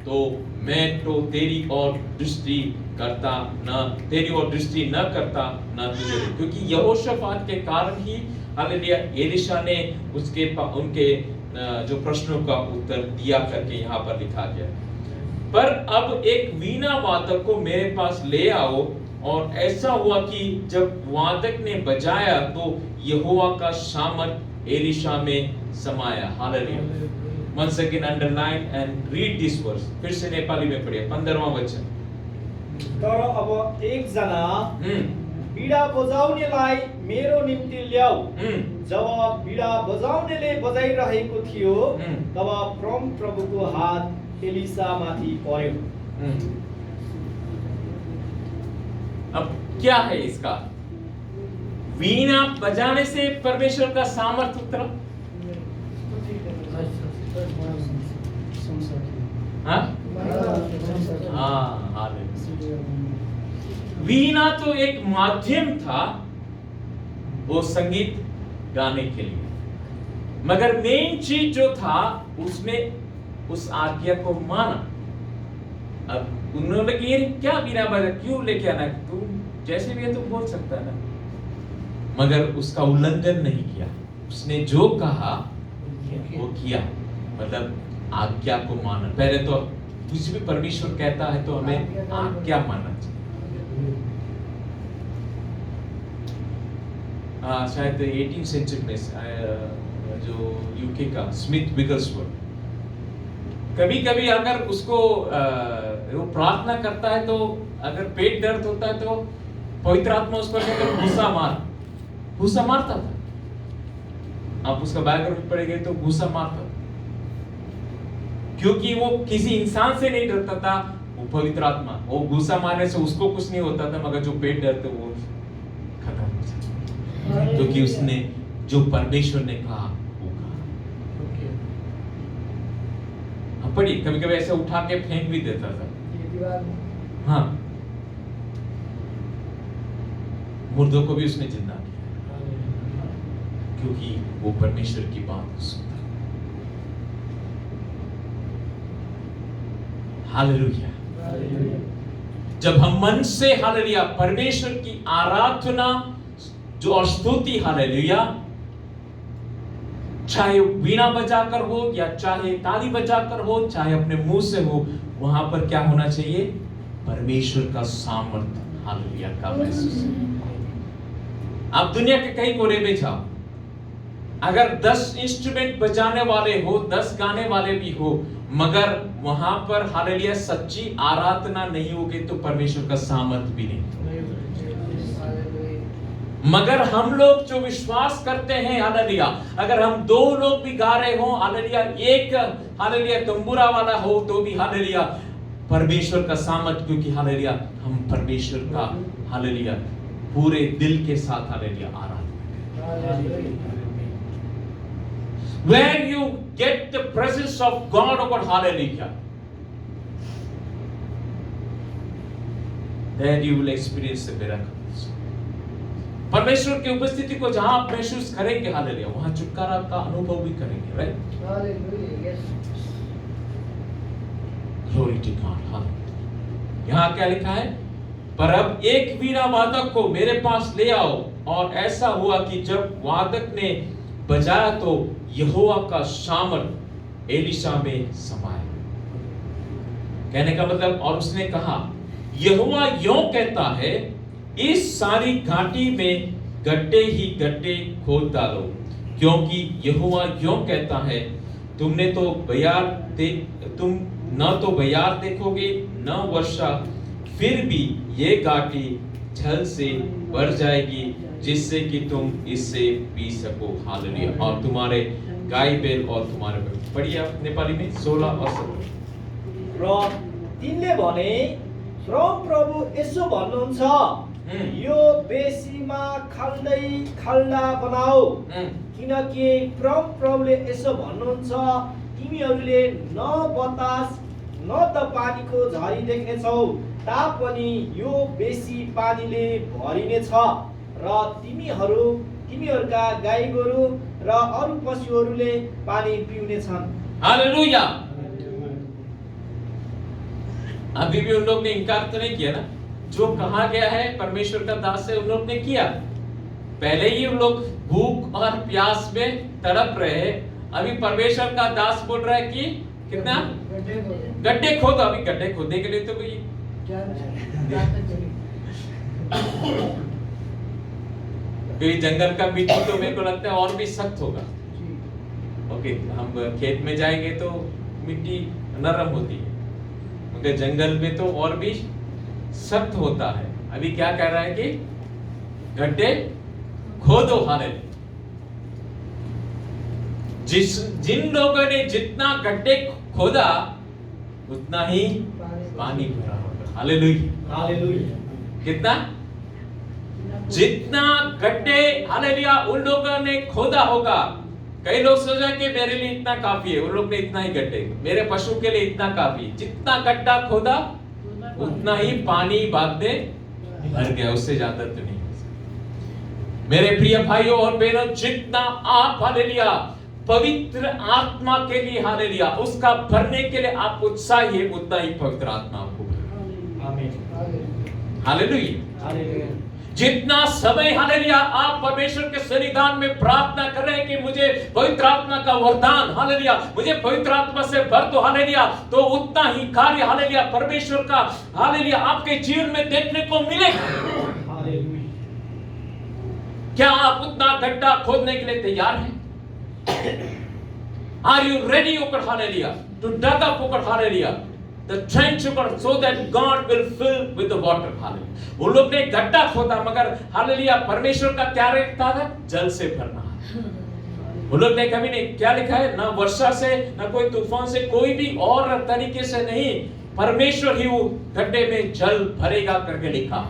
तो मैं तो तेरी ओर दृष्टि न करता न तुझे। क्योंकि यहोशापात के कारण ही हालेलुया एलिशा ने उनके जो प्रश्नों का उत्तर दिया करके यहाँ पर लिखा गया। पर अब एक वीणा वादक को मेरे पास ले आओ। और ऐसा हुआ कि जब वादक ने बजाया तो यहोवा का सामर्थ एलिशा में समाया। Hallelujah. Once again underline and read this verse. फिर से नेपाली में पढ़िए 15वां वचन। तर अब एकजना बीडा बजाउनेलाई मेरो निम्ति ल्याऊ। जब बीडा बजाउनेले बजाइरहेको थियो, तब परम प्रभुको हात एलिशा माथि पर्यो। अब क्या है इसका? वीणा बजाने से परमेश्वर का सामर्थ उतरा। वीणा तो एक माध्यम था वो संगीत गाने के लिए, मगर मेन चीज जो था उसने उस आज्ञा को माना। अब उन्होंने ये क्या वीणा बजा, क्यों लेके आना, तू जैसे भी है तो बोल सकता है ना, मगर उसका उल्लंघन नहीं किया। उसने जो कहा वो किया, मतलब आज्ञा को माना। पहले तो कुछ भी परमेश्वर कहता है तो हमें आज्ञा मानना चाहिए। शायद 18th सेंचुरी में जो यूके का स्मिथ विगलस्वर्थ, कभी कभी अगर उसको वो प्रार्थना करता है तो अगर पेट दर्द होता है तो पवित्र आत्मा उस पर घूसा मारता था। आप उसका बायोग्राफी पढ़ेंगे तो घूसा मारता था, क्योंकि वो किसी इंसान से नहीं डरता था, वो पवित्र आत्मा। वो घूसा मारने से उसको कुछ नहीं होता था, मगर जो पेट दर्द वो खत्म हो जाता, क्योंकि उसने जो परमेश्वर ने कहा वो कहा। पढ़िए, कभी कभी ऐसे उठा के फेंक भी देता था। हाँ, मुर्दों को भी उसने जिंदा किया, क्योंकि वो परमेश्वर की बात सुनता। हालेलुया। जब हम मन से हालेलुया परमेश्वर की आराधना जो स्तुति, हालेलुया, चाहे वीणा बजाकर हो या चाहे ताली बजाकर हो, चाहे अपने मुंह से हो, वहां पर क्या होना चाहिए? परमेश्वर का सामर्थ, हालेलुया, का महसूस। आप दुनिया के कई कोने में जाओ, अगर 10 इंस्ट्रूमेंट बजाने वाले हो, 10 गाने वाले भी हो, मगर वहां पर हालेलुया सच्ची आराधना नहीं होगी तो परमेश्वर का सामर्थ भी नहीं। मगर हम लोग जो विश्वास करते हैं, हालेलुया, अगर हम 2 लोग भी गा रहे हो, हालेलुया, एक हालेलुया तंबूरा वाला हो तो भी हालेलुया परमेश्वर का सामर्थ, क्योंकि हालेलुया हम परमेश्वर का हालेलुया पूरे दिल के साथ हालेलुया आराधना करते। Where you get the presence of God, oh God, hallelujah, then you will experience the miracles. परमेश्वर की उपस्थिति को जहां आप महसूस करेंगे, हालेलुया, वहां छुटकारा का अनुभव भी करेंगे, right? Hallelujah, yes, glory to God, hallelujah. यहाँ क्या लिखा है? पर अब एक वीणा वादक को मेरे पास ले आओ। और ऐसा हुआ कि जब वादक ने बजाया तो यहोवा का सामर्थ एलीशा में समाया। कहने का मतलब, और उसने कहा, यहोवा यों कहता है, इस सारी घाटी में गड्ढे ही गड्ढे खोद डालो, क्योंकि यहोवा यों कहता है, तुम न तो बयार देखोगे न वर्षा, फिर भी ये घाटी जल से भर जाएगी, जिससे कि तुम इससे पी सको। हालेलुया। और तुम्हारे गाय बैल और तुम्हारे बकरी। पढ़िए आप नेपाली में 16 और 17। र तिनले भने, प्रभु यसो भन्नुहुन्छ, यो बेसीमा खाल्दै खाल्डा बनाऊ, किनकि प्रभुले यसो भन्नुहुन्छ, तिमीहरूले न बतास न त पानीको झरी देख्नेछौ, तापनि यो बेसी पानीले भरिनेछ र तिमीहरूका गाई गोरु र अरू पशुहरूले पानी पिउनेछन्। हालेलुया। अभी भी उन लोग ने इनकार तो नहीं किया ना, जो कहा गया है परमेश्वर का दास है, उन लोग ने किया। पहले ही उन लोग भूख और प्यास में तड़प रहे हैं, अभी परमेश्वर का दास बोल रहा है कि कितना गड्ढे खोदो। अभी गड्ढे खोदने के लिए तो कोई जंगल का मिट्टी तो मेरे को लगता है और भी सख्त होगा। ओके, हम खेत में जाएंगे तो मिट्टी नरम होती है, मगर जंगल में तो और भी सख्त होता है। अभी क्या कह रहा है कि गड्ढे खोदो। हालेलुया। जिन लोगों ने जितना गड्ढे खोदा उतना ही पानी भरा होगा। हालेलुया। हालेलुया। कितना? जितना गड्ढे हालेलुया उन लोगों ने खोदा होगा। कई लोग सोचा कि मेरे लिए इतना काफी है, उन लोग ने इतना ही गड्ढे, मेरे पशु के लिए इतना काफी। जितना गड्ढा खोदा उतना ही पानी बाद में भर गया, उससे ज्यादा तो नहीं। मेरे प्रिय भाइयों और बहनों, जितना आप हालेलुया पवित्र आत्मा के लिए हालेलुया उसका भरने के लिए आप उत्साही है, उतना ही पवित्र आत्मा आपको भरेगा। आमीन। हालेलुया। हालेलुया। जितना समय हालेलुया आप परमेश्वर के सन्निधान में प्रार्थना कर रहे हैं कि मुझे पवित्र आत्मा का वरदान, हालेलुया मुझे पवित्र आत्मा से भर दो, हालेलुया, तो उतना ही कार्य हालेलुया परमेश्वर का हालेलुया आपके जीवन में देखने को मिलेगा। हालेलुया। क्या आप उतना गड्ढा खोदने के लिए तैयार हैं? Are you ready, hallelujah, to dig up, hallelujah, the trench, so that God will fill with the water, hallelujah। उन लोग ने गड्ढा खोदा, मगर हालेलुया परमेश्वर का क्या रहता था? जल से भरना। उन लोग ने कभी नहीं, क्या लिखा है? ना वर्षा से, ना कोई तूफान से, कोई भी और तरीके से नहीं, परमेश्वर ही वो गड्ढे में जल भरेगा करके लिखा।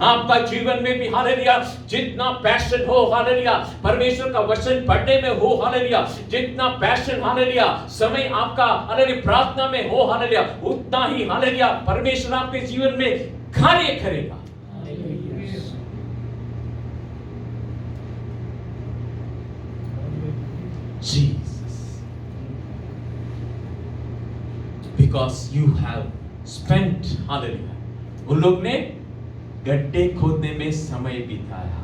आपका जीवन में भी हालेलुया जितना पैशन हो हालेलुया परमेश्वर का वचन पढ़ने में हो हालेलुया, जितना पैशन हालेलुया समय आपका हालेलुया प्रार्थना में हो हालेलुया, उतना ही हालेलुया परमेश्वर आपके जीवन में कार्य करेगा। Jesus, because you have spent hallelujah, उन लोग ने गड्ढे खोदने में समय बिताया।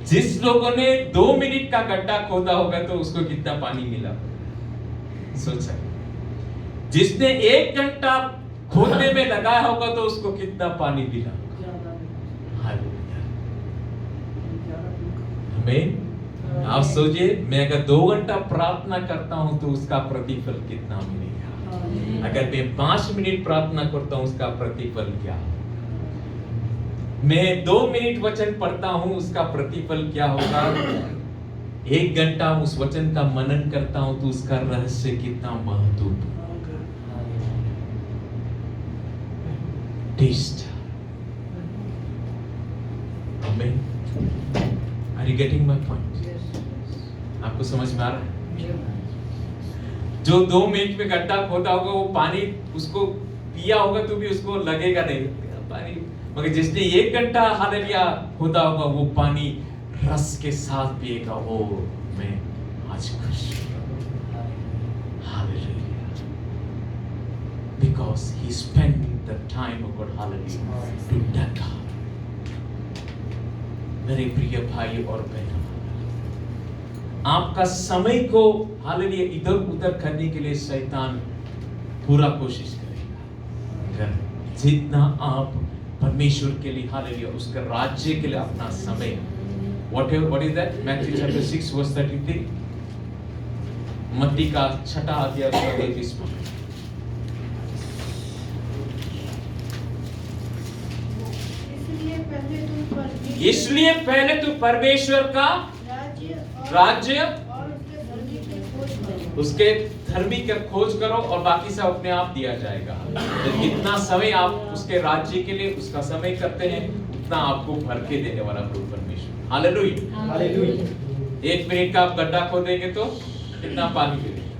जिस लोगों ने 2 मिनट का गड्ढा खोदा होगा तो उसको कितना पानी मिला, सोच सकते। जिसने 1 घंटा खोदने में लगाया होगा तो उसको कितना पानी मिला। हमें आप सोचिए, मैं अगर 2 घंटा प्रार्थना करता हूं तो उसका प्रतिफल कितना मिलेगा। अगर मैं 5 मिनट प्रार्थना करता हूं उसका प्रतिफल क्या? मैं 2 मिनट वचन पढ़ता हूं उसका प्रतिफल क्या होगा? 1 घंटा उस वचन का मनन करता हूं तो उसका रहस्य कितना महत्वपूर्ण होगा। टेस्ट। आमीन। Are you getting my point? आपको समझ में आ रहा है? जो 2 मिनट में गड्ढा खोदा होगा वो पानी उसको पिया होगा तो भी उसको लगेगा नहीं पानी, मगर जिसने 1 घंटा हालेलुया खोदा होगा वो पानी रस के साथ पिएगा। ओ मैं आज खुश हूं। Hallelujah. because he spent the time of God, hallelujah, to dig up. मेरे प्रिय भाई और बहनों, आपका समय को हालेलुया इधर उधर करने के लिए शैतान पूरा कोशिश करेगा। अगर जितना आप परमेश्वर के लिए हालेलुया उसके राज्य के लिए अपना समय, what is that? Matthew chapter 6 verse 33, मत्ती का 6 अध्याय 33 में, इसलिए पहले तू परमेश्वर का राज्य और उसके धर्मी का खोज करो और बाकी सब अपने आप दिया जाएगा। तो जितना समय आप उसके राज्य के लिए उसका समय करते हैं उतना आपको भर के देने वाला प्रभु परमेश्वर। हालेलुया। हालेलुया। 1 मिनट का आप गड्ढा खोदेंगे तो कितना पानी मिलेगा,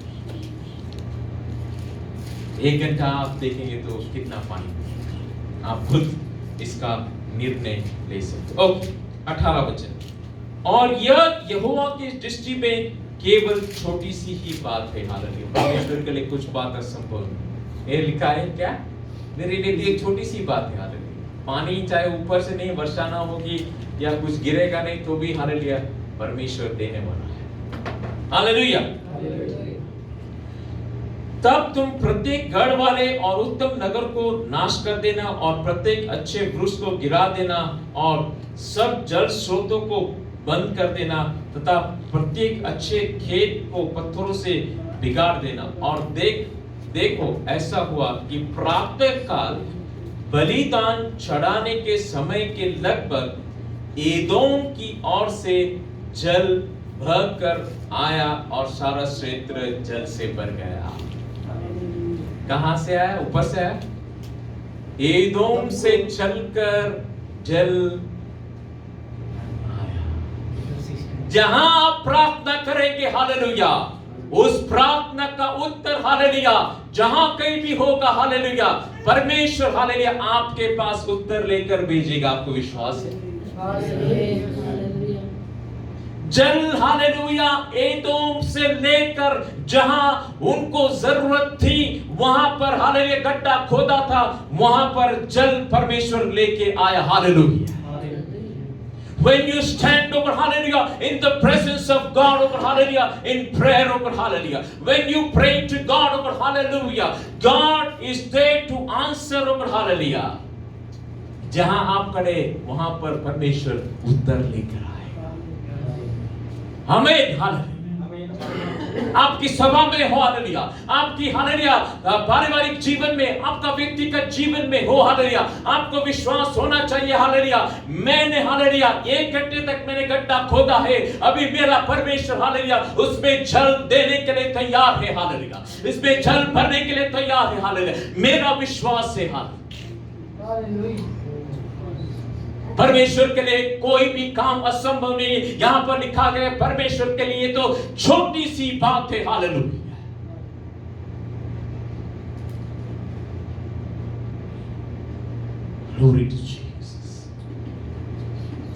1 घंटा आप देखेंगे तो कितना पानी मिलेगा, आप खुद इसका निर्णय ले सकते। ओके, 18 वचन, और यह यहोवा की दृष्टि में केवल छोटी सी ही बात है। हालेलुया। परमेश्वर के लिए कुछ बात असंभव नहीं। ये लिखा है क्या? मेरे लिए एक छोटी सी बात है। हालेलुया। पानी चाहे ऊपर से नहीं, वर्षा ना होगी या कुछ गिरेगा नहीं तो भी हालेलुया परमेश्वर देने वाला है। हालेलुया। तब तुम प्रत्येक गढ़ वाले और उत्तम नगर को नाश कर देना और प्रत्येक अच्छे वृक्ष को गिरा देना और सब जल स्रोतों को बंद कर देना तथा प्रत्येक अच्छे खेत को पत्थरों से बिगाड़ देना। और देखो ऐसा हुआ कि प्रातः काल बलिदान चढ़ाने के समय के लगभग एदोम की ओर से जल भरकर आया और सारा क्षेत्र जल से भर गया। कहां से आया? ऊपर से आया। एदोम से चलकर जल आया। जहां आप प्रार्थना करेंगे हालेलुया, उस प्रार्थना का उत्तर हालेलुया जहां कहीं भी होगा हालेलुया, परमेश्वर हालेलुया आपके पास उत्तर लेकर भेजेगा। आपको विश्वास है? जल हालेलुया एदोम से लेकर जहां उनको जरूरत थी वहां पर हालेलुया गड्ढा खोदा था, वहां पर जल परमेश्वर लेके आया। Hallelujah. When you stand over hallelujah in the presence of God over hallelujah, in prayer over hallelujah, when you pray to God over hallelujah, God is there to answer over hallelujah. जहां आप खड़े वहां पर परमेश्वर उत्तर लेकर आएगा। आमीन। Hallelujah. आपकी सभा में हो हालेलुया, आपकी हालेलुया पारिवारिक जीवन में, आपका व्यक्तिगत जीवन में हो हालेलुया, आपको विश्वास होना चाहिए हालेलुया, मैंने हालेलुया 1 घंटे तक मैंने गड्ढा खोदा है, अभी मेरा परमेश्वर हालेलुया उसमें जल देने के लिए तैयार है। हालेलुया। इसमें जल भरने के लिए तैयार है। हालेलुया। मेरा विश्वास है। हालेलुया। परमेश्वर के लिए कोई भी काम असंभव नहीं। यहां पर लिखा गया परमेश्वर के लिए तो छोटी सी बात है। हालेलुया। Glory to Jesus.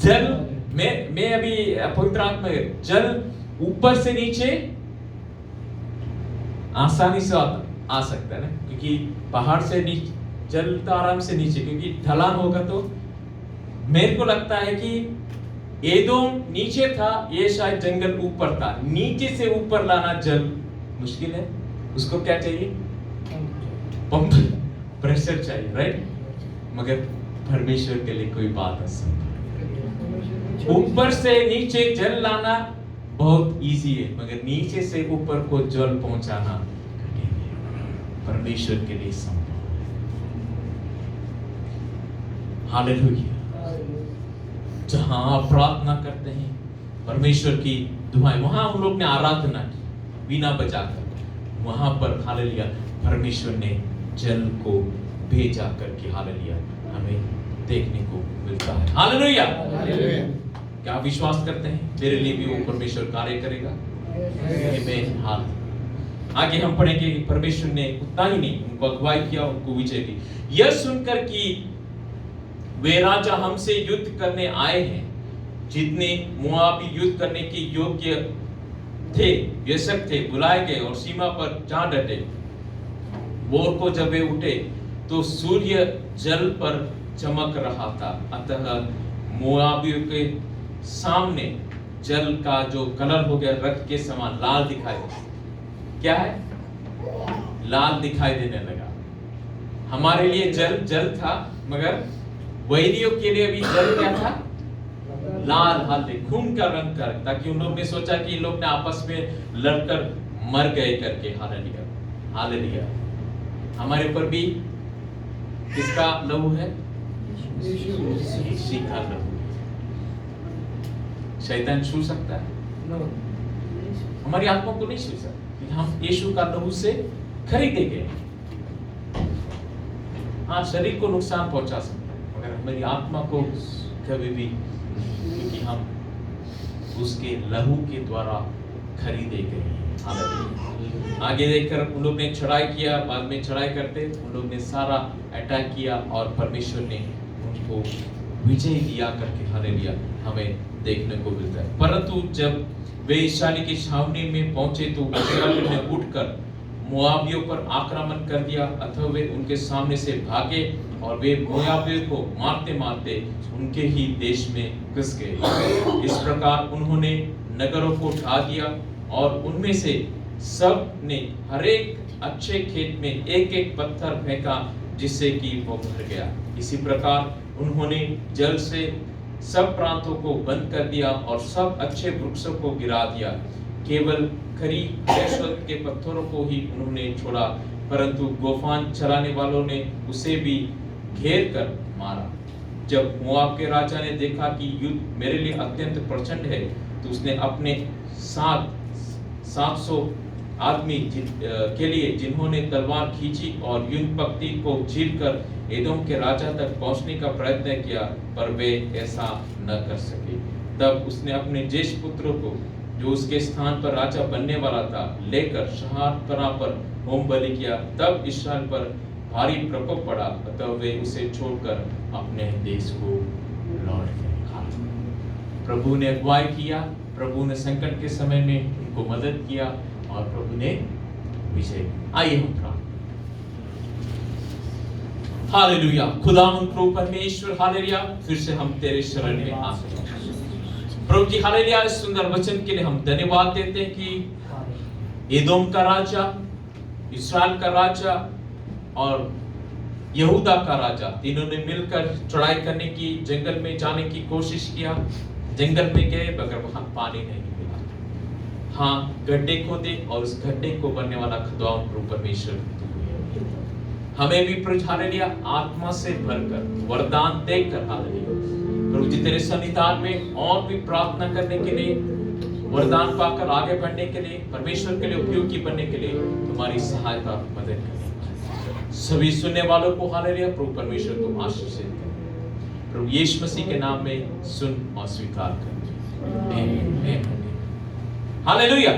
जल मैं अभी पवित्र आत्मा में, जल ऊपर से नीचे आसानी से आ सकता है ना, क्योंकि पहाड़ से नीचे जल तो आराम से नीचे, क्योंकि ढलान होगा तो मेरे को लगता है कि एदोम नीचे था, ये शायद जंगल ऊपर था, नीचे से ऊपर लाना जल मुश्किल है। उसको क्या चाहिए? पंप, प्रेशर चाहिए, राइट? मगर परमेश्वर के लिए कोई बात असंभव। ऊपर से नीचे जल लाना बहुत इजी है, मगर नीचे से ऊपर को जल पहुंचाना कठिन है। परमेश्वर के लिए संभव है। हालेलुया। जहां आप प्रार्थना करते हैं परमेश्वर की दुआएं, वहां हम लोग ने आराधना की बिना बजाकर, वहां पर हालेलुया परमेश्वर ने जल को भेजा करके हालेलुया हमें देखने को मिलता है। हालेलुया। क्या आप विश्वास करते हैं मेरे लिए भी वो परमेश्वर कार्य करेगा? आमीन। हाल आगे हम पढ़ेंगे कि परमेश्वर ने उतना ही नहीं उनको अगुवाई किया, उनको विजय दी। यह सुनकर कि वे राजा हमसे युद्ध करने आए हैं, जितने मोआबी युद्ध करने के योग्य थे, व्यसक थे, बुलाए गए और सीमा पर जा डटे। भोर को जब वे उठे तो सूर्य जल पर चमक रहा था, अतः मोआबियों के सामने जल का जो कलर हो गया रक्त के समान लाल दिखाई, क्या है, लाल दिखाई देने लगा। हमारे लिए जल जल था, मगर वैरियों के लिए भी जल क्या था, लाल हल्दी खून का रंग कर, ताकि उन लोग ने सोचा कि इन लोग ने आपस में लड़कर मर गए करके। Hallelujah, hallelujah. हमारे ऊपर भी किसका लहू है, यीशु का लहू। शैतान छू सकता है, हमारी आत्मा को नहीं छू सकता। हम यीशु का लहू से खरीदे गए। हाँ, शरीर को नुकसान पहुंचा सकता है, मगर हमारी आत्मा को कभी भी, क्योंकि हम उसके लहू के द्वारा खरीदे गए। आगे देखकर उन लोग ने चढ़ाई किया, बाद में चढ़ाई करते उन लोग ने सारा अटैक किया और परमेश्वर ने उनको विजय दिया करके हालेलुया हमें देखने को मिलता है। परंतु जब वे इस्राएली की छावनी में पहुंचे तो इस्राएलियों ने उठकर मोआबियों पर आक्रमण कर दिया, अतः वे उनके सामने से भागे और वे मोआबियों को मारते मारते उनके ही देश में घुस गए। इस प्रकार उन्होंने नगरों को ढा दिया और उनमें से सब ने हरेक अच्छे खेत में एक एक पत्थर फेंका, जिससे कि वो भर गया। इसी प्रकार उन्होंने जल से सब प्रांतों को बंद कर दिया और सब अच्छे वृक्षों को गिरा दिया। केवल खरी ऐश्वर्य के पत्थरों को ही उन्होंने छोड़ा, परंतु गोफान चलाने वालों ने उसे भी घेर कर मारा। जब मोआब के राजा ने देखा कि युद्ध मेरे लिए अत्यंत प्रचंड है, तो उसने अपने 700 आदमी के लिए, जिन्होंने तलवार खींची और युद्ध पक्ति को चीरकर एदोम के राजा तक पहुंचने का प्रयत्न किया, पर वे ऐसा न कर सके। तब उसने अपने ज्येष्ठ पुत्रों को, जो उसके स्थान पर राजा बनने वाला था, लेकर शहारपना पर होम बलि किया। तब इस्राएल पर भारी प्रकोप पड़ा, अतः वे उसे छोड़कर अपने देश को लौट गए। प्रभु ने अगुवाई किया, प्रभु ने संकट के समय में उनको मदद किया और प्रभु ने विजय। आइए हम प्रार्थना। हालेलुया, खुदावंद प्रभु परमेश्वर, हालेलुया, फिर से हम तेरे शरण में आते हैं प्रभु जी। हालेलुया, इस सुंदर वचन के लिए हम धन्यवाद देते हैं कि एदोम का राजा, इस्राएल का राजा और यहूदा का राजा, तीनों ने मिलकर चढ़ाई करने की, जंगल में जाने की कोशिश किया। जंगल में गए मगर वहां पानी नहीं मिला। हाँ, गड्ढे खोदे और उस गड्ढे को बनने वाला खुदावंद प्रभु परमेश्वर हमें भी हालेलुया आत्मा से भरकर वरदान देकर हालेलुया प्रभु जी तेरे सन्निधान में और भी प्रार्थना करने के लिए, वरदान पाकर आगे बढ़ने के लिए, परमेश्वर के लिए उपयोगी बनने के लिए तुम्हारी सहायता मदद करें। सभी सुनने वालों को हालेलुया प्रभु परमेश्वर तुम आशीषित करें। प्रभु यीशु मसीह के नाम में सुन और स्वीकार करें। हालेलुया।